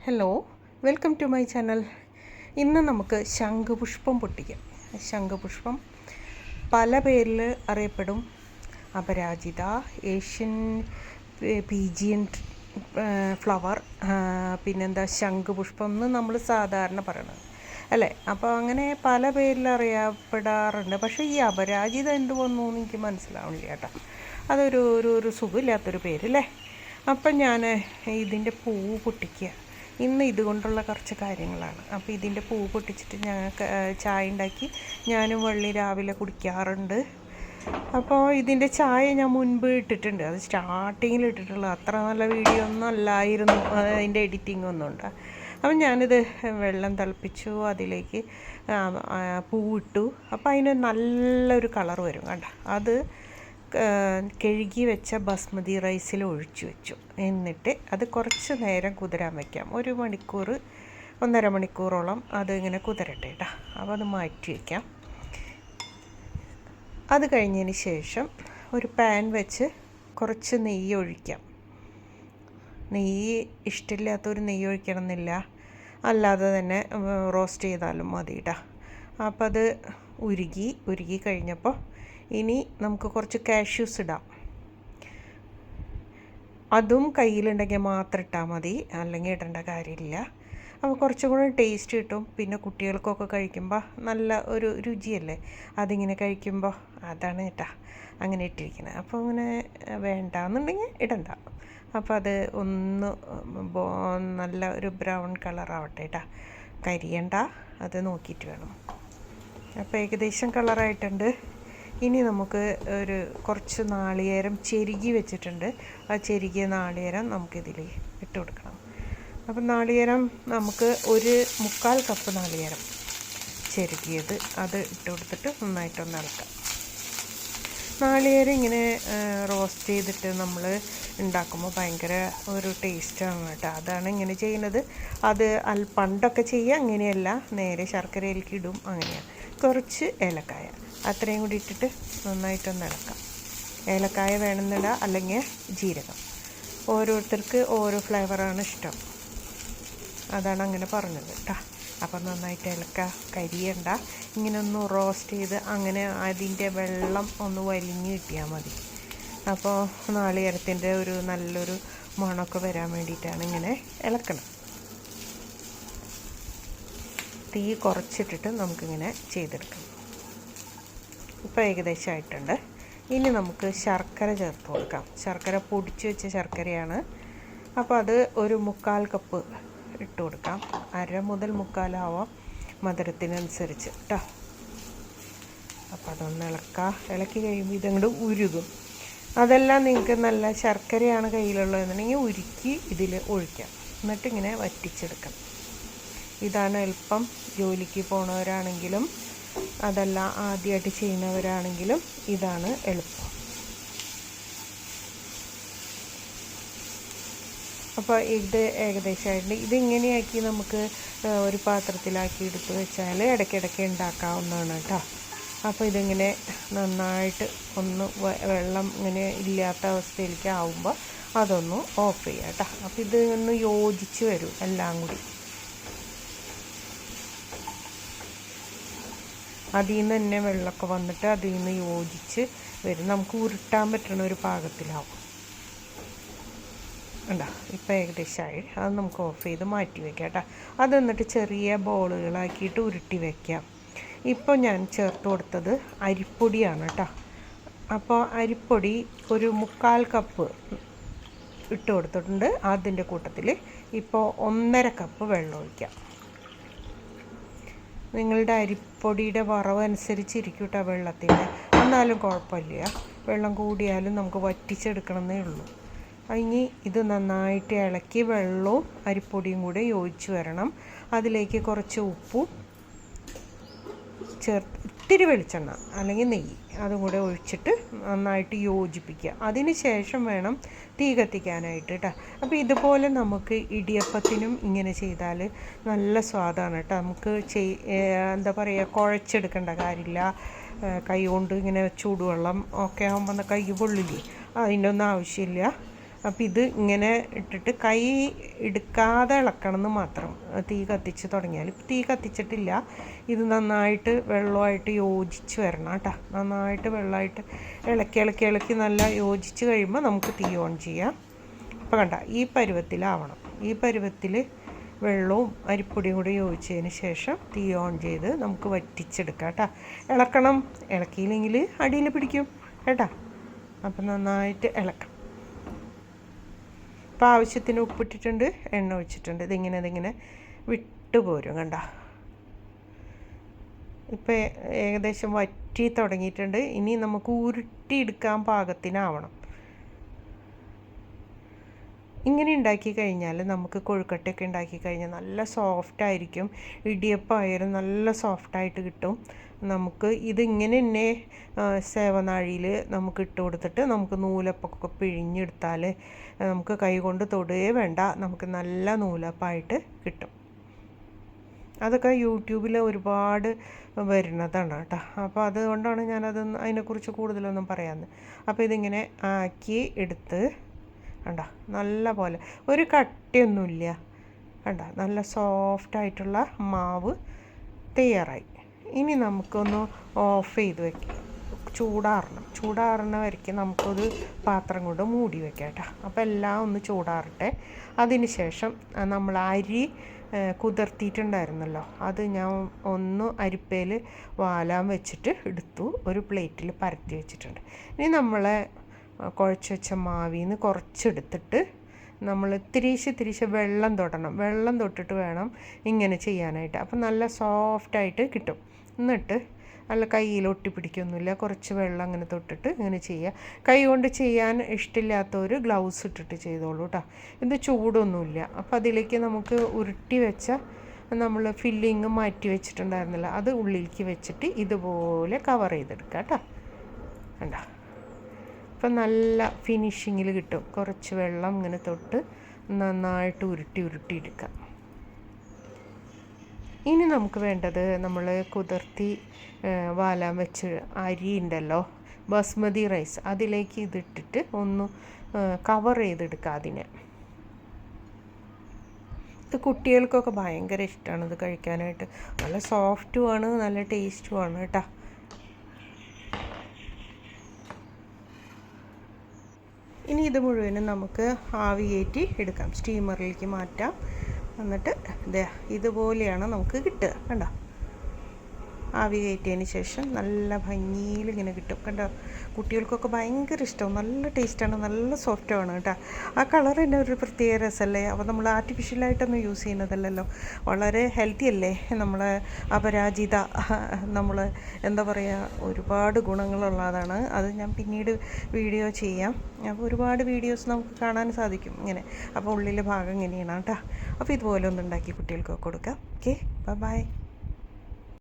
Hello, welcome to my channel. ഇന്ന് നമുക്ക് ശംഖുപുഷ്പം പൊട്ടിക്കാം. ശംഖുപുഷ്പം പല പേരിൽ അറിയപ്പെടും. അപരാജിത, ഏഷ്യൻ പീജിയൻ ഫ്ലവർ, പിന്നെന്താ ശംഖുപുഷ്പം എന്ന് നമ്മൾ സാധാരണ പറയണത് അല്ലേ. അപ്പോൾ അങ്ങനെ പല പേരിൽ അറിയപ്പെടാറുണ്ട്. പക്ഷേ ഈ അപരാജിത എന്ത് വന്നു എന്ന് എനിക്ക് മനസ്സിലാവണില്ല കേട്ടോ. അതൊരു ഒരു സുഖമില്ലാത്തൊരു പേരല്ലേ. അപ്പം ഞാൻ ഇതിൻ്റെ പൂവ് പൊട്ടിക്കുക. ഇന്ന് ഇതുകൊണ്ടുള്ള കുറച്ച് കാര്യങ്ങളാണ്. അപ്പോൾ ഇതിൻ്റെ പൂവ് പൊട്ടിച്ചിട്ട് ഞങ്ങൾക്ക് ചായ ഉണ്ടാക്കി ഞാനും വള്ളി രാവിലെ കുടിക്കാറുണ്ട്. അപ്പോൾ ഇതിൻ്റെ ചായ ഞാൻ മുൻപ് ഇട്ടിട്ടുണ്ട്. അത് സ്റ്റാർട്ടിങ്ങിൽ ഇട്ടിട്ടുള്ളൂ. അത്ര നല്ല വീഡിയോ ഒന്നും അല്ലായിരുന്നു. അതിൻ്റെ എഡിറ്റിംഗ് ഒന്നും ഉണ്ട്. അപ്പം ഞാനിത് വെള്ളം തിളപ്പിച്ചു, അതിലേക്ക് പൂവിട്ടു. അപ്പോൾ അതിന് നല്ലൊരു കളർ വരും കണ്ട. അത് കഴുകി വെച്ച ബസ്മതി റൈസിൽ ഒഴിച്ചു വെച്ചു. എന്നിട്ട് അത് കുറച്ച് നേരം കുതിരാൻ വയ്ക്കാം. 1 മണിക്കൂർ 1.5 മണിക്കൂറോളം അത് ഇങ്ങനെ കുതിരട്ടെ കേട്ടോ. അപ്പോൾ അത് മാറ്റി വയ്ക്കാം. അത് കഴിഞ്ഞതിന് ശേഷം ഒരു പാൻ വെച്ച് കുറച്ച് നെയ്യ് ഒഴിക്കാം. നെയ്യ് ഇഷ്ടമില്ലാത്തൊരു നെയ്യ് ഒഴിക്കണം എന്നില്ല, അല്ലാതെ തന്നെ റോസ്റ്റ് ചെയ്താലും മതി കേട്ടോ. അപ്പോൾ അത് ഉരുകി കഴിഞ്ഞപ്പോൾ ഇനി നമുക്ക് കുറച്ച് കാഷ്യൂസ് ഇടാം. അതും കയ്യിലുണ്ടെങ്കിൽ മാത്രം ഇട്ടാൽ മതി, അല്ലെങ്കിൽ ഇടേണ്ട കാര്യമില്ല. അപ്പോൾ കുറച്ചും കൂടെ ടേസ്റ്റ് കിട്ടും. പിന്നെ കുട്ടികൾക്കൊക്കെ കഴിക്കുമ്പോൾ നല്ല ഒരു രുചിയല്ലേ അതിങ്ങനെ കഴിക്കുമ്പോൾ. അതാണ് കേട്ടോ അങ്ങനെ ഇട്ടിരിക്കുന്നത്. അപ്പോൾ അങ്ങനെ വേണ്ടാന്നുണ്ടെങ്കിൽ ഇടണ്ട. അപ്പോൾ അത് ഒന്ന് നല്ല ഒരു ബ്രൗൺ കളറാവട്ടെ കേട്ടോ. കരിയണ്ട, അത് നോക്കിയിട്ട് വേണം. അപ്പോൾ ഏകദേശം കളറായിട്ടുണ്ട്. ഇനി നമുക്ക് കുറച്ച് നാളികേരം ചെരുകി വെച്ചിട്ടുണ്ട്. ആ ചെരുകിയ നാളികേരം നമുക്കിതിൽ ഇട്ട് കൊടുക്കണം. അപ്പം നാളികേരം നമുക്ക് 1/4 കപ്പ് നാളികേരം ചെരുകിയത് അത് ഇട്ട് കൊടുത്തിട്ട് നന്നായിട്ടൊന്ന് ഇളക്കാം. നാളികേരം ഇങ്ങനെ റോസ്റ്റ് ചെയ്തിട്ട് നമ്മൾ ഉണ്ടാക്കുമ്പോൾ ഭയങ്കര ഒരു ടേസ്റ്റാണ് കേട്ടോ. അതാണ് ഇങ്ങനെ ചെയ്യുന്നത്. അത് പണ്ടൊക്കെ ചെയ്യുക അങ്ങനെയല്ല, നേരെ ശർക്കരയിലേക്ക് ഇടും, അങ്ങനെയാണ്. കുറച്ച് ഏലക്കായ അത്രയും കൂടി ഇട്ടിട്ട് നന്നായിട്ടൊന്ന് ഇളക്കാം. ഏലക്കായ വേണമെന്നില്ല, അല്ലെങ്കിൽ ജീരകം. ഓരോരുത്തർക്ക് ഓരോ ഫ്ലേവറാണ് ഇഷ്ടം, അതാണ് അങ്ങനെ പറഞ്ഞത് കേട്ടോ. അപ്പം നന്നായിട്ട് ഇളക്കുക, കരിയണ്ട. ഇങ്ങനെ ഒന്ന് റോസ്റ്റ് ചെയ്ത് അങ്ങനെ അതിൻ്റെ വെള്ളം ഒന്ന് വലിഞ്ഞ് കിട്ടിയാൽ മതി. അപ്പോൾ നാളികേരത്തിൻ്റെ നല്ലൊരു മണമൊക്കെ വരാൻ വേണ്ടിയിട്ടാണ് ഇങ്ങനെ ഇളക്കണം. തീ കുറച്ചിട്ടിട്ട് നമുക്കിങ്ങനെ ചെയ്തെടുക്കണം. ഇപ്പോൾ ഏകദേശം ആയിട്ടുണ്ട്. ഇനി നമുക്ക് ശർക്കര ചേർത്ത് കൊടുക്കാം. ശർക്കര പൊടിച്ച് വെച്ച ശർക്കരയാണ്. അപ്പോൾ അത് 1/4 കപ്പ് ഇട്ട് കൊടുക്കാം. 1/2 മുതൽ 1/4 ആവാം മധുരത്തിനനുസരിച്ച് കേട്ടോ. അപ്പോൾ അതൊന്ന് ഇളക്കി കഴിയുമ്പോൾ ഇതങ്ങോട്ട് ഉരുകും. അതെല്ലാം നിങ്ങൾക്ക് നല്ല ശർക്കരയാണ് കയ്യിലുള്ളതെന്നുണ്ടെങ്കിൽ ഉരുക്കി ഇതിൽ ഒഴിക്കാം. എന്നിട്ടിങ്ങനെ വറ്റിച്ചെടുക്കണം. ഇതാണ് എളുപ്പം. ജോലിക്ക് പോണവരാണെങ്കിലും അതല്ല ആദ്യമായിട്ട് ചെയ്യുന്നവരാണെങ്കിലും ഇതാണ് എളുപ്പം. അപ്പോൾ ഇത് ഏകദേശമായിട്ട് ഇതിങ്ങനെയാക്കി നമുക്ക് ഒരു പാത്രത്തിലാക്കി എടുത്ത് വെച്ചാൽ ഇടയ്ക്കിടയ്ക്ക് ഉണ്ടാക്കാവുന്നതാണ് കേട്ടോ. അപ്പോൾ ഇതിങ്ങനെ നന്നായിട്ട് ഒന്ന് വെള്ളം ഇങ്ങനെ ഇല്ലാത്ത അവസ്ഥയിലേക്ക് ആവുമ്പോൾ അതൊന്ന് ഓഫ് ചെയ്യാം കേട്ടോ. അപ്പോൾ ഇത് ഒന്ന് യോജിച്ച് വരും എല്ലാം കൂടി. അതിൽ നിന്ന് തന്നെ വെള്ളമൊക്കെ വന്നിട്ട് അതിൽ നിന്ന് യോജിച്ച് വരും. നമുക്ക് ഉരുട്ടാൻ പറ്റുന്ന ഒരു പാകത്തിലാവും. ഉണ്ടോ? ഇപ്പോൾ ഏകദേശമായി. അത് നമുക്ക് ഓഫ് ചെയ്ത് മാറ്റി വയ്ക്കാം കേട്ടോ. അത് എന്നിട്ട് ചെറിയ ബോളുകളാക്കിയിട്ട് ഉരുട്ടി വയ്ക്കാം. ഇപ്പോൾ ഞാൻ ചേർത്ത് കൊടുത്തത് അരിപ്പൊടിയാണ് കേട്ടോ. അപ്പോൾ അരിപ്പൊടി 1/4 കപ്പ് ഇട്ട് കൊടുത്തിട്ടുണ്ട്. അതിൻ്റെ കൂട്ടത്തിൽ ഇപ്പോൾ 1.5 കപ്പ് വെള്ളം ഒഴിക്കാം. നിങ്ങളുടെ അരിപ്പൊടിയുടെ വറവ് അനുസരിച്ചിരിക്കും കേട്ടോ വെള്ളത്തിൻ്റെ. എന്നാലും കുഴപ്പമില്ല, വെള്ളം കൂടിയാലും നമുക്ക് വറ്റിച്ചെടുക്കണമെന്നേ ഉള്ളൂ. ഇനി ഇത് നന്നായിട്ട് ഇളക്കി വെള്ളവും അരിപ്പൊടിയും കൂടെ യോജിച്ച് വരണം. അതിലേക്ക് കുറച്ച് ഉപ്പും ഇത്തിരി വെളിച്ചെണ്ണ അല്ലെങ്കിൽ നെയ്യ് അതും കൂടെ ഒഴിച്ചിട്ട് നന്നായിട്ട് യോജിപ്പിക്കുക. അതിന് ശേഷം വേണം തീ കത്തിക്കാനായിട്ട് കേട്ടോ. അപ്പോൾ ഇതുപോലെ നമുക്ക് ഇടിയപ്പത്തിനും ഇങ്ങനെ ചെയ്താൽ നല്ല സ്വാദാണ് കേട്ടോ. നമുക്ക് എന്താ പറയുക, കുഴച്ചെടുക്കേണ്ട കാര്യമില്ല. കൈ കൊണ്ട് ഇങ്ങനെ ചൂടുവെള്ളം ഒക്കെ ആകുമ്പോൾ കൈ പൊള്ളില്ലേ, അതിൻ്റെ ഒന്നും ആവശ്യമില്ല. അപ്പോൾ ഇത് ഇങ്ങനെ ഇട്ടിട്ട് കൈ എടുക്കാതെ ഇളക്കണം എന്ന് മാത്രം. തീ കത്തിച്ച് തുടങ്ങിയാൽ, തീ കത്തിച്ചിട്ടില്ല. ഇത് നന്നായിട്ട് വെള്ളമായിട്ട് യോജിച്ച് വരണം കേട്ടോ. നന്നായിട്ട് വെള്ളമായിട്ട് ഇളക്കി ഇളക്കി ഇളക്കി നല്ല യോജിച്ച് കഴിയുമ്പോൾ നമുക്ക് തീ ഓൺ ചെയ്യാം. അപ്പോൾ കണ്ട ഈ പരുവത്തിലാവണം. ഈ പരുവത്തിൽ വെള്ളവും അരിപ്പൊടിയും കൂടി യോജിച്ചതിന് ശേഷം തീ ഓൺ ചെയ്ത് നമുക്ക് വറ്റിച്ചെടുക്കാം കേട്ടോ. ഇളക്കണം, ഇളക്കിയില്ലെങ്കിൽ അടിയിൽ പിടിക്കും കേട്ടോ. അപ്പം നന്നായിട്ട് ഇളക്കാം. ഇപ്പോൾ ആവശ്യത്തിന് ഉപ്പിട്ടിട്ടുണ്ട്, എണ്ണ ഒഴിച്ചിട്ടുണ്ട്. ഇതിങ്ങനെ വിട്ടു പോരും കണ്ട. ഇപ്പോൾ ഏകദേശം വറ്റി തുടങ്ങിയിട്ടുണ്ട്. ഇനി നമുക്ക് ഉരുട്ടിയെടുക്കാൻ പാകത്തിനാവണം. ഇങ്ങനെ ഉണ്ടാക്കി കഴിഞ്ഞാൽ നമുക്ക് കൊഴുക്കട്ടയൊക്കെ ഉണ്ടാക്കി കഴിഞ്ഞാൽ നല്ല സോഫ്റ്റായിരിക്കും. ഇടിയപ്പമായാലും നല്ല സോഫ്റ്റായിട്ട് കിട്ടും. നമുക്ക് ഇതിങ്ങനെ തന്നെ സേവനാഴിയിൽ നമുക്ക് ഇട്ട് കൊടുത്തിട്ട് നമുക്ക് നൂലപ്പൊക്കെ പിഴിഞ്ഞെടുത്താൽ നമുക്ക് കൈ കൊണ്ട് തൊടുകയേ വേണ്ട, നമുക്ക് നല്ല നൂലപ്പമായിട്ട് കിട്ടും. അതൊക്കെ യൂട്യൂബിൽ ഒരുപാട് വരുന്നതാണ് കേട്ടോ. അപ്പോൾ അതുകൊണ്ടാണ് അതിനെക്കുറിച്ച് കൂടുതലൊന്നും പറയാമെന്ന്. അപ്പോൾ ഇതിങ്ങനെ ആക്കി എടുത്ത് കണ്ട, നല്ല പോലെ ഒരു കട്ടിയൊന്നുമില്ല കണ്ട, നല്ല സോഫ്റ്റായിട്ടുള്ള മാവ് തയ്യാറായി. ഇനി നമുക്കൊന്ന് ഓഫ് ചെയ്ത് വയ്ക്കാം. ചൂടാറണ വരയ്ക്കും നമുക്കൊരു പാത്രം കൊണ്ട് മൂടി വയ്ക്കാം കേട്ടോ. അപ്പോൾ എല്ലാം ഒന്ന് ചൂടാറട്ടെ. അതിന് ശേഷം നമ്മൾ അരി കുതിർത്തിയിട്ടുണ്ടായിരുന്നല്ലോ, അത് ഞാൻ ഒന്ന് അരിപ്പയിൽ വാലാൻ വെച്ചിട്ട് എടുത്തു, ഒരു പ്ലേറ്റിൽ പരത്തി വെച്ചിട്ടുണ്ട്. ഇനി നമ്മളെ കുഴച്ച് വെച്ച മാവിൽ നിന്ന് കുറച്ചെടുത്തിട്ട് നമ്മൾ തിരിച്ച് വെള്ളം തൊടണം. വെള്ളം തൊട്ടിട്ട് വേണം ഇങ്ങനെ ചെയ്യാനായിട്ട്. അപ്പം നല്ല സോഫ്റ്റായിട്ട് കിട്ടും. എന്നിട്ട് നല്ല കയ്യിൽ ഒട്ടിപ്പിടിക്കൊന്നുമില്ല. കുറച്ച് വെള്ളം അങ്ങനെ തൊട്ടിട്ട് ഇങ്ങനെ ചെയ്യുക. കൈ കൊണ്ട് ചെയ്യാൻ ഇഷ്ടമില്ലാത്തവർ ഗ്ലൗസ് ഇട്ടിട്ട് ചെയ്തോളൂ കേട്ടോ. ഇത് ചൂടൊന്നുമില്ല. അപ്പോൾ അതിലേക്ക് നമുക്ക് ഉരുട്ടി വെച്ച നമ്മൾ ഫില്ലിങ് മാറ്റി വെച്ചിട്ടുണ്ടായിരുന്നില്ല, അത് ഉള്ളിലേക്ക് വെച്ചിട്ട് ഇതുപോലെ കവർ ചെയ്തെടുക്കുക കേട്ടോ. കണ്ടോ, അപ്പം നല്ല ഫിനിഷിങ്ങിൽ കിട്ടും. കുറച്ച് വെള്ളം ഇങ്ങനെ തൊട്ട് നന്നായിട്ട് ഉരുട്ടിയെടുക്കാം. ഇനി നമുക്ക് വേണ്ടത് നമ്മൾ കുതിർത്തി വാലാൻ വെച്ച് അരി ഉണ്ടല്ലോ, ബസ്മതി റൈസ്, അതിലേക്ക് ഇതിട്ടിട്ട് ഒന്ന് കവർ ചെയ്തെടുക്കുക അതിനെ. ഇത് കുട്ടികൾക്കൊക്കെ ഭയങ്കര ഇഷ്ടമാണ് ഇത് കഴിക്കാനായിട്ട്. നല്ല സോഫ്റ്റുമാണ്, നല്ല ടേസ്റ്റുമാണ് കേട്ടോ. ഇനി ഇത് മുഴുവനും നമുക്ക് ആവി കയറ്റി എടുക്കാം, സ്റ്റീമറിലേക്ക് മാറ്റാം. എന്നിട്ട് ഇതുപോലെയാണ് നമുക്ക് കിട്ടുക. കണ്ടോ, ആവി കയറ്റിയതിന് ശേഷം നല്ല ഭംഗിയിൽ ഇങ്ങനെ കിട്ടും. കണ്ടോ, കുട്ടികൾക്കൊക്കെ ഭയങ്കര ഇഷ്ടവും നല്ല ടേസ്റ്റാണ്, നല്ല സോഫ്റ്റുമാണ് കേട്ടോ. ആ കളർ തന്നെ ഒരു പ്രത്യേക രസമല്ലേ. അപ്പോൾ നമ്മൾ ആർട്ടിഫിഷ്യലായിട്ടൊന്നും യൂസ് ചെയ്യുന്നതല്ലല്ലോ, വളരെ ഹെൽത്തി അല്ലേ. നമ്മൾ അപരാജിത, നമ്മൾ എന്താ പറയുക, ഒരുപാട് ഗുണങ്ങളുള്ളതാണ്. അത് ഞാൻ പിന്നീട് വീഡിയോ ചെയ്യാം. അപ്പോൾ ഒരുപാട് വീഡിയോസ് നമുക്ക് കാണാൻ സാധിക്കും ഇങ്ങനെ. അപ്പോൾ ഉള്ളിലെ ഭാഗം ഇങ്ങനെയാണ് കേട്ടോ. അപ്പോൾ ഇതുപോലെ ഒന്ന് ഉണ്ടാക്കി കുട്ടികൾക്കൊക്കെ കൊടുക്കാം. Okay, by.